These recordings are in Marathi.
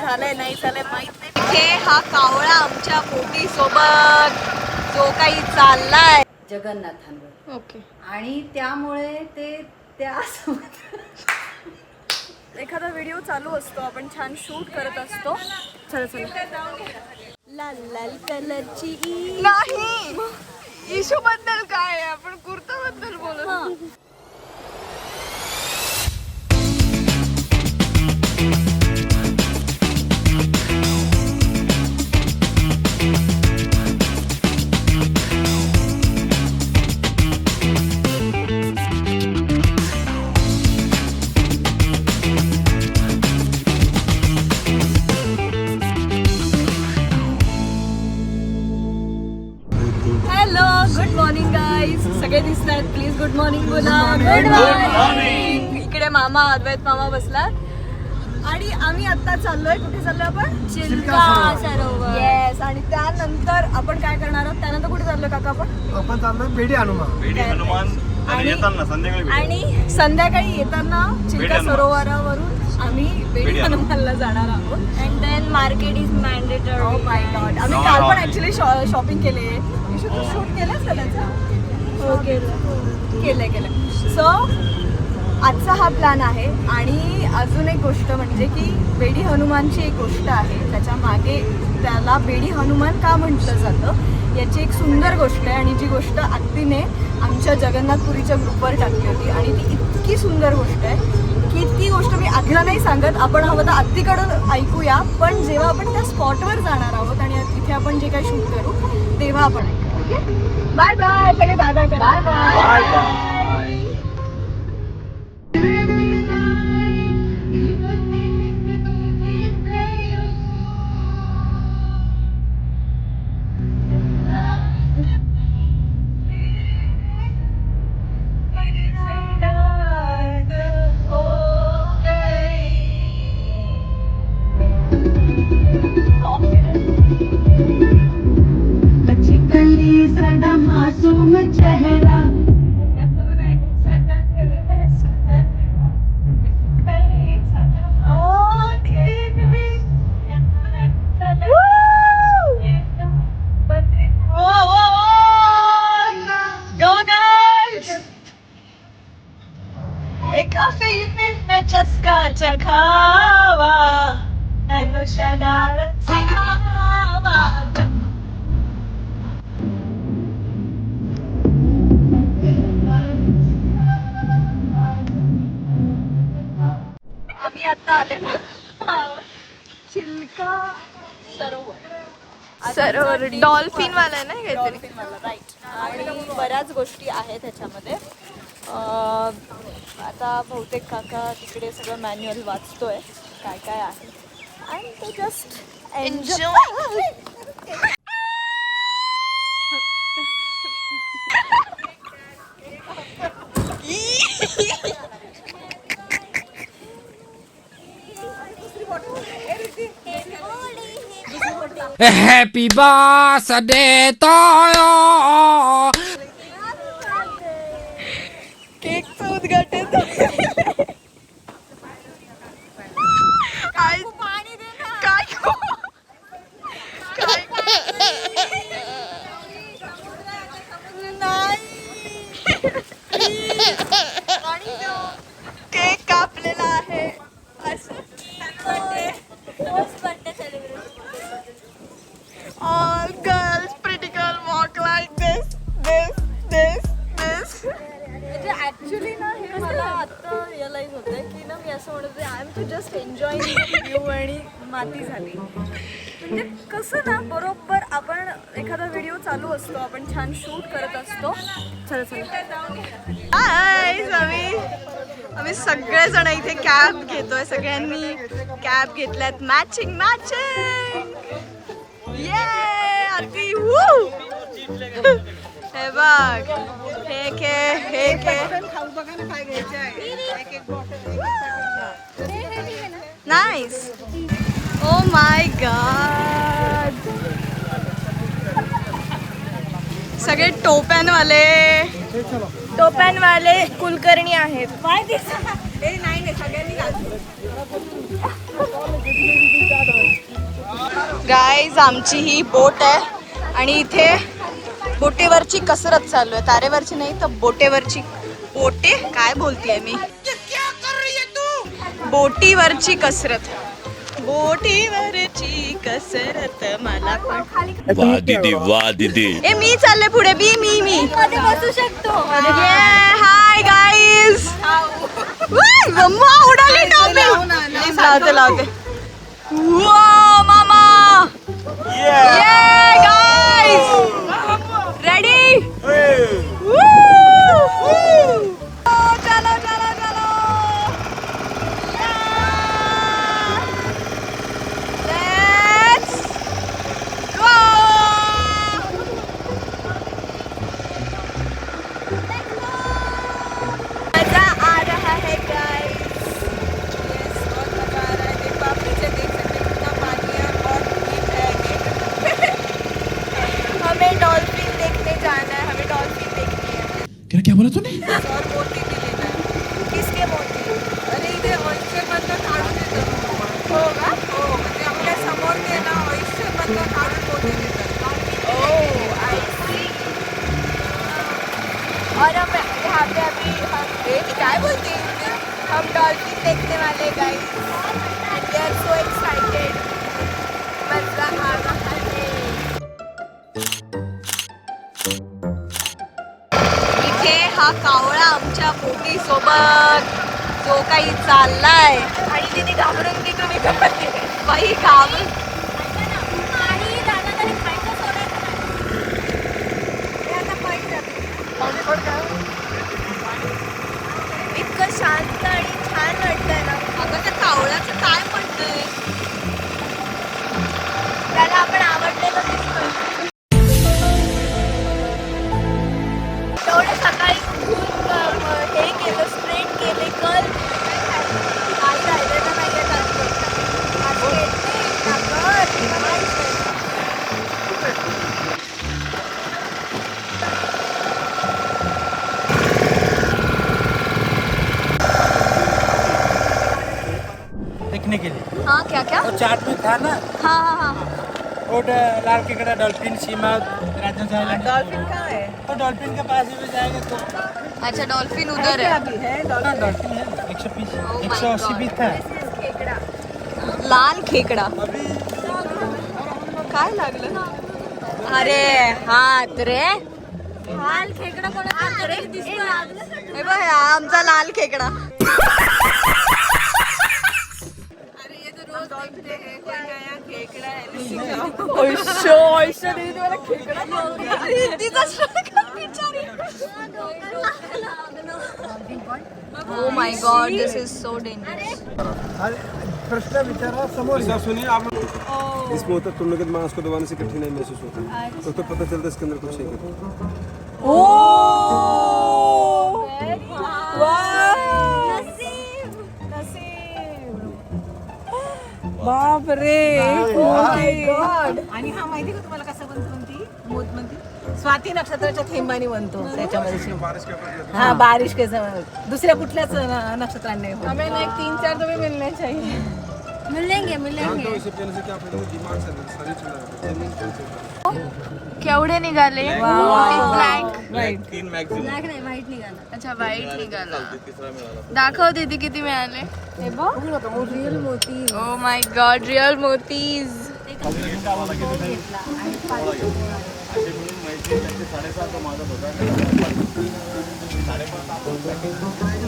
झालंय नाही झालंय माहित नाही. हे हा कावळा आमच्या बोटी सोबत जो काही चाललाय जगन्नाथांवर. ओके. आणि त्यामुळे ते त्या एखादा व्हिडिओ चालू असतो, आपण छान शूट करत असतो. चला चला. लाल लाल कलरची नाही इशू बद्दल काय आहे, आपण कुर्ता बद्दल बोलू. Good morning guys. सगळे दिसत आहेत, प्लीज गुड मॉर्निंग बोला. Good morning. इकडे मामा अद्वैत मामा बसलात आणि आम्ही आता चाललोय. कुठे चाललोय आपण? चिल्का सरोवर. येस. आणि त्यानंतर आपण काय करणार आहोत? त्यानंतर कुठे चाललोय काका आपण चाललोय बेडी हनुमान. आणि संध्याकाळी येताना चिल्का सरोवरावरून आम्ही बेडी हनुमानला जाणार आहोत. And then market is mandatory. Oh my God. आम्ही काल पण ऍक्च्युली शॉपिंग केली आहे. शूट केलंच का त्याचं? हो केलं. सो आजचा हा प्लॅन आहे. आणि अजून एक गोष्ट म्हणजे की बेडी हनुमानची एक गोष्ट आहे. त्याच्या मागे त्याला बेडी हनुमान का म्हटलं जातं याची एक सुंदर गोष्ट आहे. आणि जी गोष्ट आत्तीने आमच्या जगन्नाथपुरीच्या ग्रुपवर टाकली होती आणि ती इतकी सुंदर गोष्ट आहे की ती गोष्ट मी आधीला नाही सांगत. आपण हवं तर आत्तीकडून ऐकूया. पण जेव्हा आपण त्या स्पॉटवर जाणार आहोत आणि तिथे आपण जे काही शूट करू तेव्हा आपण ऐकू. Bye bye. सगळे बाय बाय करा. Bye bye. आम्ही आता आले चिल्का सरोवर. डॉल्फिन वाला आहे ना काहीतरी. राईट. आणि बऱ्याच गोष्टी आहेत ह्याच्यामध्ये. आता बहुतेक काका तिकडे सगळं मॅन्युअल वाचतोय काय काय आहे. आणि तो just enjoy. Happy birthday to you. केकचं उद्घाटन काय पाणी दे ना. काय केक कापलेला आहे. All girls pretty girl walk like this. Actually ना हे मला आता रिअलाइज होतंय की ना मी असं म्हणत होते I am too just enjoying view आणि माती झाली. म्हणजे कसं ना बरोबर आपण एखादा व्हिडिओ चालू असतो, आपण छान शूट करत असतो. चला आम्ही सगळेजण इथे कॅब घेतोय. सगळ्यांनी कॅब घेतल्यात मॅचिंग. ये आरती. हे बघ हे नाईस. O my God. सगळे टोप्यांवाले कुलकर्णी आहेत. नाही सगळ्यांनी गाईज आमची ही बोट आहे आणि इथे बोटेवरची कसरत चालू आहे. तारेवरची नाही तर बोटेवरची. बोटे काय बोलतेय मी? बोटीवरची कसरत. बोटीवरची कसरत मला पण. वाह दीदी वाह दीदी. ए मी चालले पुढे. मी मध्ये बसू शकतो. Hi guys. उडाली टॉपिक. लावते. Wow, mama! Yeah, guys! Ready? Woo! चलो. Let's go! मजा आ रहा है guys. Yes, बहुत मजा आ रहा है. देखो आप नीचे देख सकते हैं कितना पानी है और डीप है ये. हमें डॉल्फिन देखने जाना है. हमें डॉल्फिन देखनी है. क्या बोला तूने? और मोती भी लेना है. किसके मोती? अरे इथे ऑयस्टर मधनं काढून देतो. हो का? हो, म्हणजे आपल्या समोर ते ना ऑयस्टर मधनं काढून मोती देतात. ओह, आई सी. और हम यहाँ पे अभी हम क्या बोलते हैं, हम डॉल्फिन देखने वाले guys. We are so excited. मजा आ रहा है. इथे हा कावळा आमच्या बोटी सोबत जो काही चाललाय आणि तिने घाबरून की तुम्ही बाई घाबरून. आणि दादा तरी खायचं सोडायचं नाही. इतकं शांत आणि छान वाटतंय ना. अगं त्या कावळ्याचं काय म्हणतंय? त्याला आपण आवडलेलं दिसतोय. तेवढे सकाळी उठून हे केलं, स्ट्रेट केले, कर काही राहिलेलं नाहीये त्याचं. असं येते, काकर, देखने के लिए हाँ क्या क्या? वो चार्ट में था ना. हाँ. वो लाल केकड़ा, डॉल्फिन, सीमा, राजहंस आइलैंड. डॉल्फिन कहाँ है? तो डॉल्फिन के पास भी जाएंगे तो अच्छा डॉल्फिन उधर है. हाँ, डॉल्फिन है 120 Oh my 180 God. भी था. लाल खेकडा. काय लागलं? अरे हात रे. लाल खेकडा कोणाचा दिसतो. हे बघ हा आमचा लाल खेकडा. Oh my God, this is so dangerous. प्रश्न विचारा समोर. सर सुनिए आप लोग. इसमें होता है तुलनागत मांस को दबाने से कठिनाई महसूस होती है तो पता चलता है इसके अंदर कुछ है. बाप रे. आणि हा माहिती का तुम्हाला कसा बनतो म्हणती मोत म्हणती स्वाती नक्षत्राच्या थेंबानी बनतो त्याच्यामध्ये. हा बारिश के समय दुसऱ्या कुठल्याच नक्षत्रांनी नाही होत. हमें एक 3-4 डब्बे मिलने चाहिए. मिलेंगे तो इसे पीने से क्या फायदा होगा? दिमाग से शरीर चला जाता है. केवढे निघाले? ब्लॅक. 3 मॅक्सिमम. ब्लॅक नाही व्हाईट निघाला. अच्छा वाईट निघाला. तिसरा मिळाला. दाखव दीदी किती मिळाले. रिअल मोती. ओ माय गॉड रिअल मोतीज.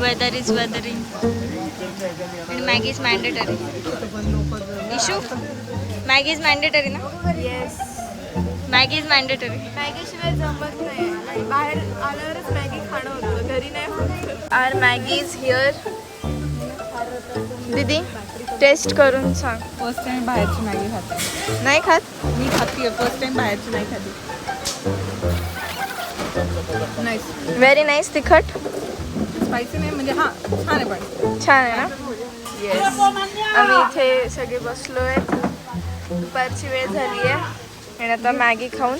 Weather is weathering. And Maggie is mandatory. Ishu Maggi is mandatory ना? Yes. Maggi is mandatory. Maggi शिवाय जमत नाही. बाहेर आल्यावरच मॅगी खाणं होतं. घरी नाही होत. Our Maggi is here. दीदी टेस्ट करून सांग. फर्स्ट टाइम बाहेरची मॅगी खाते. नाही खात? मी खाते फर्स्ट टाइम बाहेरची नाही खाते. नाईस. Very nice. तिखट स्पायसी नाही म्हणजे हा छान आहे पण. छान आहे ना? येस. आम्ही इथे सगळे बसलो आहेत. दुपारची वेळ झाली आहे आणि आता मॅगी खाऊन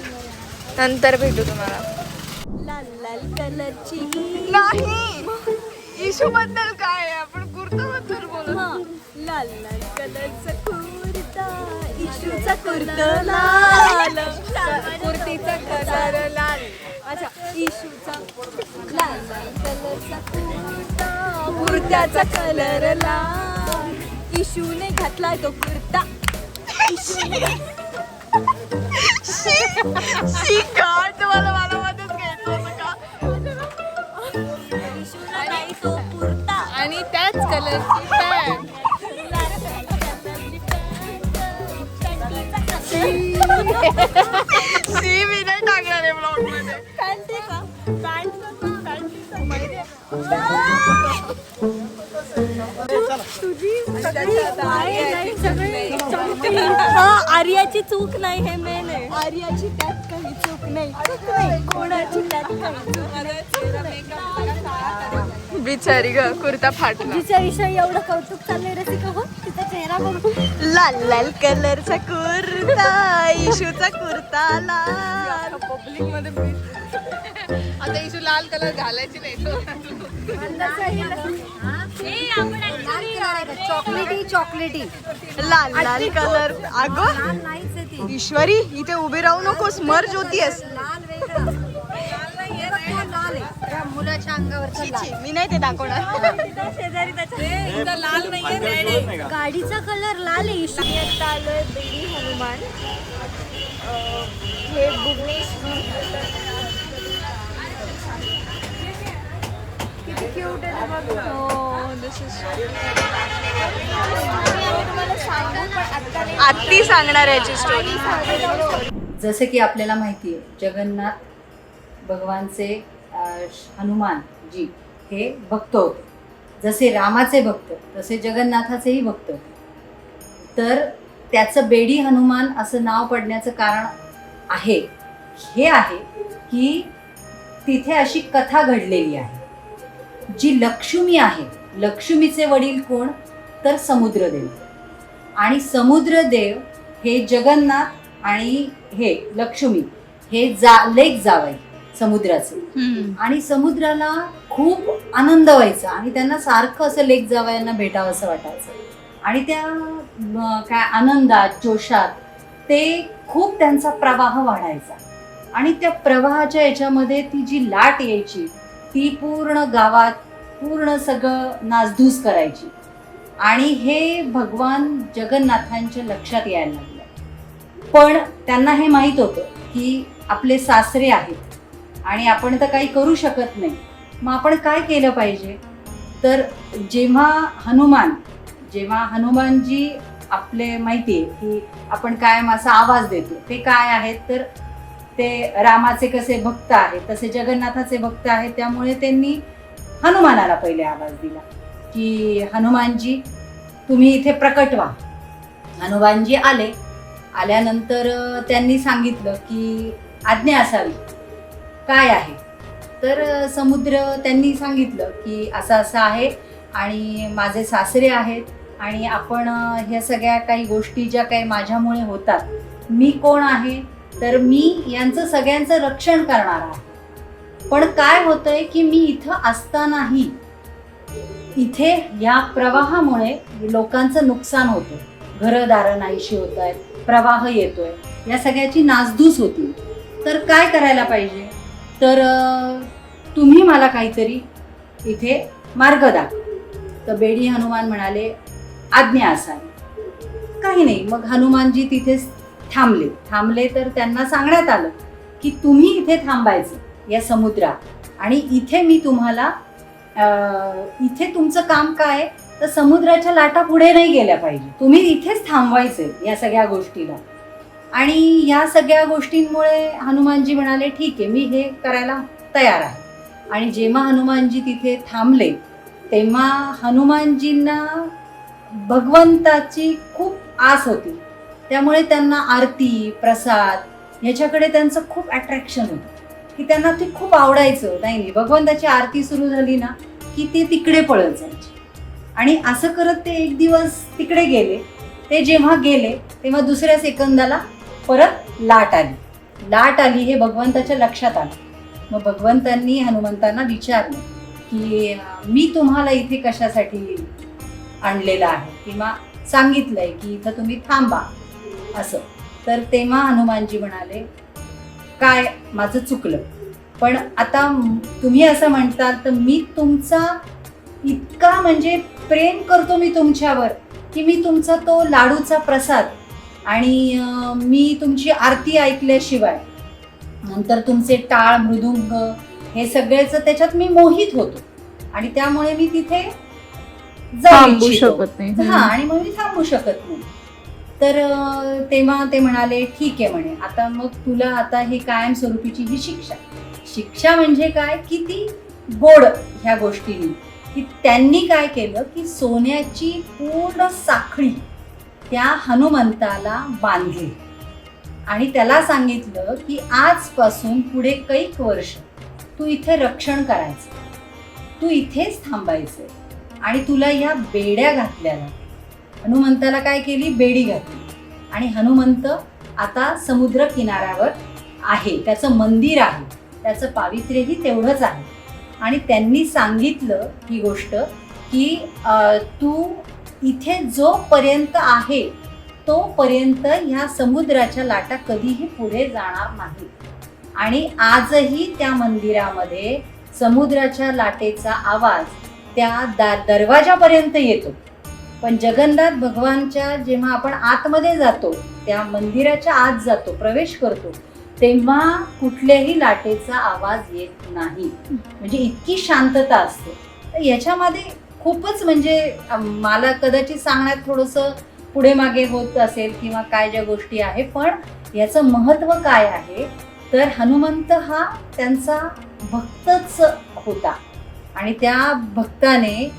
नंतर भेटू तुम्हाला. लाल लाल कलरची नाही इशू बद्दल काय आहे? आपण कुर्ता बद्दल बोलू. लाल लाल कलरचा कुर्ता इशूचा कुर्ता लाल, कुर्तीचा कलर लाल. अच्छा इशूचा लाल कलरचा कुर्ता, कुर्त्याचा कलर लाल, इशूने घातलाय तो कुर्ता. तुम्हाला मला मध्येच घ्यायचं होतं का? इशूला नाही तो कुर्ता. आणि त्याच कलरची पॅन्ट. शी मी नाही टाकणार आहे ब्लॉग मध्ये. आर्याची चूक नाही हे मेन आहे. आर्याची त्यात काही चूक नाही. कोणाची त्यात काही चूक नाही. बिचारी ग कुर्ता फाटला. तिच्या विषयी एवढं कौतुक चाललंय रसिका हो, तिचा चेहरा बघू. लाल लाल कलरचा कुर्ता, इशूचा कुर्ता लाल. पब्लिक मध्ये आता इशू लाल कलर घालायची नाही तो. चॉकलेटी चॉकलेटी लाल लाल कलर. अगं नाहीच आहे ती. ईश्वरी इथे उभी राहू नकोस, मर्ज होतीयस. लाल वेगळा लाल आहे त्या मुलाच्या अंगावरचा लाल. मी नाही ते दाखवणार. लाल नाहीये रेड आहे. गाडीचा कलर लाल आहे. मी आता आलोय बेडी हनुमान. हे भुवनेश्वर किती क्यूट आहे बघ. आत्ती सांगणार याची स्टोरी. जसं की आपल्याला माहिती आहे जगन्नाथ भगवानचे हनुमान जी हे भक्त होते. जसे रामाचे भक्त तसे जगन्नाथाचेही भक्त होते. तर त्याचं बेडी हनुमान असं नाव पडण्याचं कारण हे आहे की तिथे अशी कथा घडलेली आहे. जी लक्ष्मी आहे, लक्ष्मीचे वडील कोण तर समुद्रदेव. आणि समुद्रदेव हे जगन्नाथ आणि हे लक्ष्मी हे लेक जावई समुद्राचे. आणि समुद्राला खूप आनंद व्हायचा आणि त्यांना सारखं असं लेक जावयांना भेटावं असं वाटायचं. आणि त्या काय आनंदात जोशात ते खूप त्यांचा प्रवाह वाढायचा. आणि त्या प्रवाहाच्या याच्यामध्ये ती जी लाट यायची ती पूर्ण गावात पूर्ण सगळं नासधूस करायची. आणि हे भगवान जगन्नाथांच्या लक्षात यायला लागलं. पण त्यांना हे माहीत होतं की आपले सासरे आहेत आणि आपण तर काही करू शकत नाही. मग आपण काय केलं पाहिजे. तर जेव्हा हनुमानजी आपले माहिती आहे की आपण कायम असा आवाज देतो ते काय आहेत तर ते रामाचे कसे भक्त आहेत तसे जगन्नाथाचे भक्त आहेत. त्यामुळे त्यांनी हनुमानाला पहिले आवाज दिला की हनुमानजी तुम्ही इथे प्रकट व्हा. हनुमानजी आल्यानंतर त्यांनी सांगितलं की आज्ञा असावी काय आहे. तर समुद्र त्यांनी सांगितलं की असं असं आहे आणि माझे सासरे आहेत आणि आपण ह्या सगळ्या काही गोष्टी ज्या काही माझ्यामुळे होतात. मी कोण आहे तर मी यांचं सगळ्यांचं रक्षण करणार आहे. पण काय होतंय की मी इथं असतानाही इथे या प्रवाहामुळे लोकांचं नुकसान होतं. घरदारं नाहीशी होत आहेत, प्रवाह येतोय, या सगळ्याची नासधूस होती. तर काय करायला पाहिजे तर तुम्ही मला काहीतरी इथे मार्ग दाखवा. तर बेडी हनुमान म्हणाले आज्ञा असावी. काही नाही. मग हनुमानजी तिथेच थांबले तर त्यांना सांगण्यात आलं की तुम्ही इथे थांबायचं या समुद्रात. आणि इथे मी तुम्हाला इथे तुमचं काम काय तर समुद्राच्या लाटा पुढे नाही गेल्या पाहिजे. तुम्ही इथेच थांबवायचे या सगळ्या गोष्टीला. आणि या सगळ्या गोष्टींमुळे हनुमानजी म्हणाले ठीक आहे मी हे करायला तयार आहे. आणि जेव्हा हनुमानजी तिथे थांबले तेव्हा हनुमानजींना भगवंताची खूप आस होती. त्यामुळे त्यांना आरती प्रसाद ह्याच्याकडे त्यांचं खूप अट्रॅक्शन होतं की त्यांना ते खूप आवडायचं. नाही भगवंताची आरती सुरू झाली ना की ते तिकडे पळत जायचे. आणि असं करत ते एक दिवस तिकडे गेले. ते जेव्हा गेले तेव्हा दुसऱ्या सेकंदाला परत लाट आली हे भगवंताच्या लक्षात आलं. मग भगवंतांनी हनुमंतांना विचारलं की मी तुम्हाला इथे कशासाठी आणलेलं आहे किंवा सांगितलंय की इथं तुम्ही थांबा. असं. तर तेव्हा हनुमानजी म्हणाले काय माझं चुकलं, पण आता तुम्ही असं म्हणताल तर मी तुमचा इतका म्हणजे प्रेम करतो मी तुमच्यावर की मी तुमचा तो लाडूचा प्रसाद आणि मी तुमची आरती ऐकल्याशिवाय नंतर तुमचे टाळ मृदुंग हे सगळ्याच त्याच्यात मी मोहित होतो आणि त्यामुळे मी तिथे जाऊ थांबू इच्छितो. शकत नाही. हा, आणि मग मी थांबू शकत नाही. तर तेव्हा ते म्हणाले ठीक आहे म्हणे, आता मग तुला आता ही कायमस्वरूपीची ही शिक्षा म्हणजे काय, किती गोड ह्या गोष्टींनी की त्यांनी काय केलं की सोन्याची पूर्ण साखळी त्या हनुमंताला बांधली आणि त्याला सांगितलं की आजपासून पुढे कैक वर्ष तू इथे रक्षण करायचं, तू इथेच थांबायचं आणि तुला या बेड्या घातल्या जातील. हनुमंताला काय केली, बेडी घातली आणि हनुमंत आता समुद्र किनाऱ्यावर आहे, त्याचं मंदिर आहे, त्याचं पावित्र्यही तेवढंच आहे. आणि त्यांनी सांगितलं ही गोष्ट की तू इथे जोपर्यंत आहे तोपर्यंत ह्या समुद्राच्या लाटा कधीही पुढे जाणार नाही. आणि आजही त्या मंदिरामध्ये समुद्राच्या लाटेचा आवाज त्या दरवाजापर्यंत येतो. पण जगन्नाथ भगवानच्या जेव्हा आपण आतमध्ये जातो, त्या मंदिराच्या आत जातो, प्रवेश करतो, तेव्हा कुठल्याही लाटेचा आवाज येत नाही. म्हणजे इतकी शांतता असते. तर याच्यामध्ये खूपच म्हणजे मला कदाचित सांगण्यात थोडंसं पुढे मागे होत असेल किंवा काय ज्या गोष्टी आहे, पण याचं महत्त्व काय आहे तर हनुमंत हा त्यांचा भक्तच होता आणि त्या भक्ताने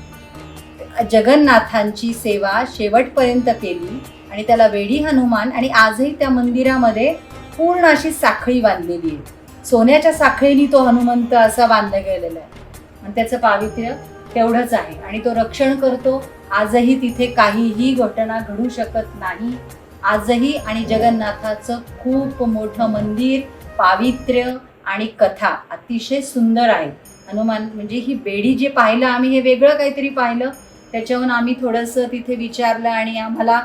जगन्नाथांची सेवा शेवटपर्यंत केली आणि त्याला वेडी हनुमान. आणि आजही त्या मंदिरामध्ये पूर्ण अशी साखळी बांधलेली आहे. सोन्याच्या साखळीने तो हनुमंत असा बांधला गेलेला आहे आणि त्याचं पावित्र्य तेवढंच आहे आणि तो रक्षण करतो. आजही तिथे काहीही घटना घडू शकत नाही आजही. आणि जगन्नाथाचं खूप मोठं मंदिर, पावित्र्य आणि कथा अतिशय सुंदर आहे. हनुमान म्हणजे ही बेडी जे पाहिलं आम्ही, हे वेगळं काहीतरी पाहिलं, त्याच्याहून आम्ही थोडंसं तिथे विचारलं आणि आम्हाला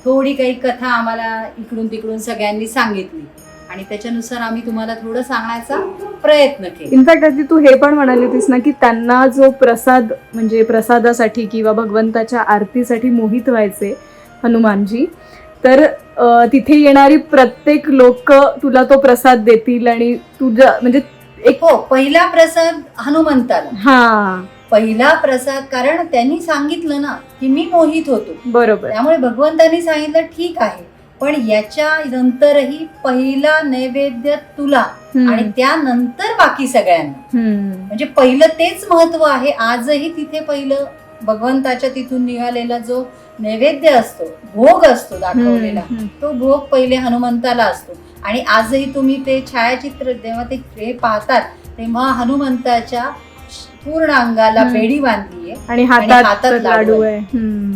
थोडी काही कथा आम्हाला इकडून तिकडून सगळ्यांनी सांगितली आणि त्याच्यानुसार आम्ही तुम्हाला थोडं सांगण्याचा प्रयत्न केला. इनफॅक्ट आधी तू हे पण म्हणाली होतीस ना की त्यांना जो प्रसाद म्हणजे प्रसादासाठी किंवा भगवंताच्या आरतीसाठी मोहित व्हायचे हनुमानजी, तर तिथे येणारी प्रत्येक लोक तुला तो प्रसाद देतील आणि तुझ्या म्हणजे एक हो पहिला प्रसाद हनुमंताला, हा पहिला प्रसाद, कारण त्यांनी सांगितलं ना की मी मोहित होतो, बरोबर. त्यामुळे भगवंतांनी सांगितलं ठीक आहे, पण याच्या नंतरही पहिला नैवेद्य तुला आणि त्यानंतर बाकी सगळ्यांना. म्हणजे पहिलं तेच महत्व आहे. आजही तिथे पहिलं भगवंताच्या तिथून निघालेला जो नैवेद्य असतो, भोग असतो दाखवलेला, तो भोग पहिले हनुमंताला असतो. आणि आजही तुम्ही ते छायाचित्र जेव्हा ते पाहतात तेव्हा हनुमंताच्या पूर्ण अंगाला बेडी बांधली आहे आणि हातात लाडू आहे.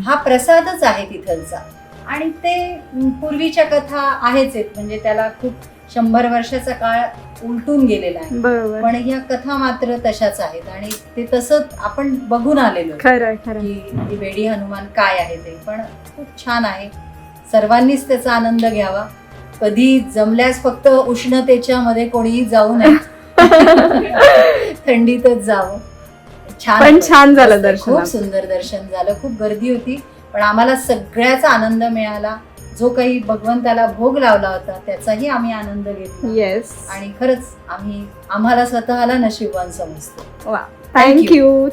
हा प्रसादच आहे तिथलचा. आणि ते पूर्वीच्या कथा आहेच आहेत, म्हणजे त्याला खूप 100 वर्षाचा काळ उलटून गेलेला आहे, बरोबर. पण ह्या कथा मात्र तशाच आहेत आणि ते तसंच आपण बघून आलेलो खरं खरं. की वेडी हनुमान काय आहे ते. पण खूप छान आहे, सर्वांनीच त्याचा आनंद घ्यावा. कधी जमल्यास फक्त उष्णतेच्या मध्ये कोणीही जाऊ नये, थंडीतच जावं. पण छान झालं दर्शन, खूप सुंदर दर्शन झालं. खूप गर्दी होती पण आम्हाला सगळ्याचा आनंद मिळाला. जो काही भगवंताला भोग लावला होता त्याचाही आम्ही आनंद घेतला. येस. आणि खरंच आम्हाला स्वतःला नशीबवान समजतो. वा, थँक्यू.